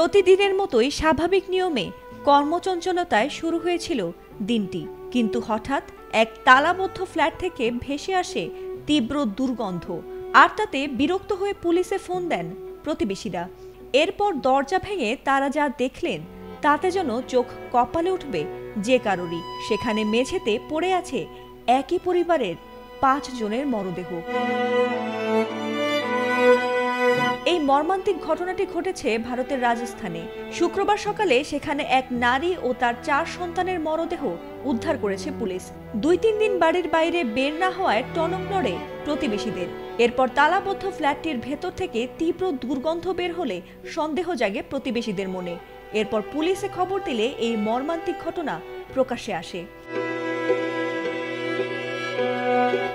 প্রতিদিনের মতোই স্বাভাবিক নিয়মে কর্মচঞ্চলতায় শুরু হয়েছিল দিনটি, কিন্তু হঠাৎ এক তালাবদ্ধ ফ্ল্যাট থেকে ভেসে আসে তীব্র দুর্গন্ধ। আর তাতে বিরক্ত হয়ে পুলিশে ফোন দেন প্রতিবেশীরা। এরপর দরজা ভেঙে তারা যা দেখলেন তাতে যেন চোখ কপালে উঠবে যে কারোরই। সেখানে মেঝেতে পড়ে আছে একই পরিবারের 5 জনের মরদেহ। এই মর্মান্তিক ঘটনাটি ঘটেছে ভারতের রাজস্থানে। শুক্রবার সকালে সেখানে এক নারী ও তার 4 সন্তানের মরদেহ উদ্ধার করেছে পুলিশ। 2-3 দিন বাড়ির বাইরে বের না হওয়ায় টনক নড়ে প্রতিবেশীদের। এরপর তালাবদ্ধ ফ্ল্যাটটির ভেতর থেকে তীব্র দুর্গন্ধ বের হলে সন্দেহ জাগে প্রতিবেশীদের মনে। এরপর পুলিশে খবর দিলে এই মর্মান্তিক ঘটনা প্রকাশ্যে আসে।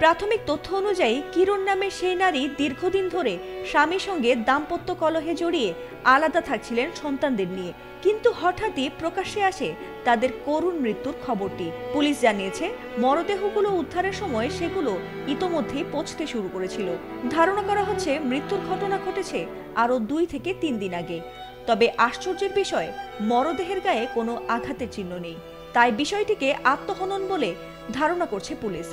প্রাথমিক তথ্য অনুযায়ী কিরণ নামে সেই নারী দীর্ঘদিন ধরে স্বামীর সঙ্গে দাম্পত্য কলহে জড়িয়ে আলাদা থাকছিলেন সন্তানদের নিয়ে, কিন্তু হঠাৎই প্রকাশ্যে আসে তাদের করুণ মৃত্যুর খবরটি। পুলিশ জানিয়েছে মরদেহগুলো উদ্ধারের সময় সেগুলো ইতোমধ্যেই পচতে শুরু করেছিল। ধারণা করা হচ্ছে মৃত্যুর ঘটনা ঘটেছে আরও 2 থেকে 3 দিন আগে। তবে আশ্চর্যের বিষয়, মরদেহের গায়ে কোনো আঘাতের চিহ্ন নেই। তাই বিষয়টিকে আত্মহনন বলে ধারণা করছে পুলিশ।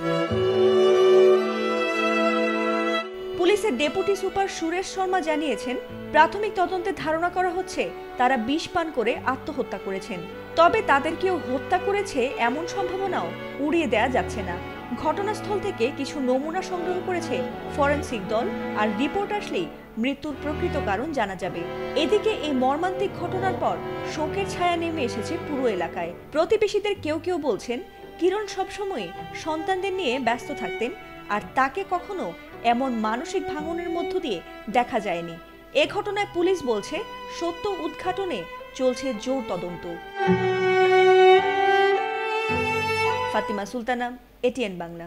পুলিশের ডেপুটি সুপার সুরেশ শর্মা জানিয়েছেন, প্রাথমিক তদন্তে ধারণা করা হচ্ছে তারা বিষ পান করে আত্মহত্যা করেছেন। তবে তাদের কেউ হত্যা করেছে এমন সম্ভাবনাও উড়িয়ে দেয়া যাচ্ছে না। ঘটনাস্থল থেকে কিছু নমুনা সংগ্রহ করেছে ফরেনসিক দল, আর রিপোর্ট আসলেই মৃত্যুর প্রকৃত কারণ জানা যাবে। এদিকে এই মর্মান্তিক ঘটনার পর শোকের ছায়া নেমে এসেছে পুরো এলাকায়। প্রতিবেশীদের কেউ কেউ বলছেন, কিরণ সবসময় সন্তানদের নিয়ে ব্যস্ত থাকতেন, আর তাকে কখনো এমন মানসিক ভাঙনের মধ্য দিয়ে দেখা যায়নি। এ ঘটনায় পুলিশ বলছে সত্য উদ্ঘাটনে চলছে জোর তদন্ত। ফাতিমা সুলতানা, এটিএন বাংলা।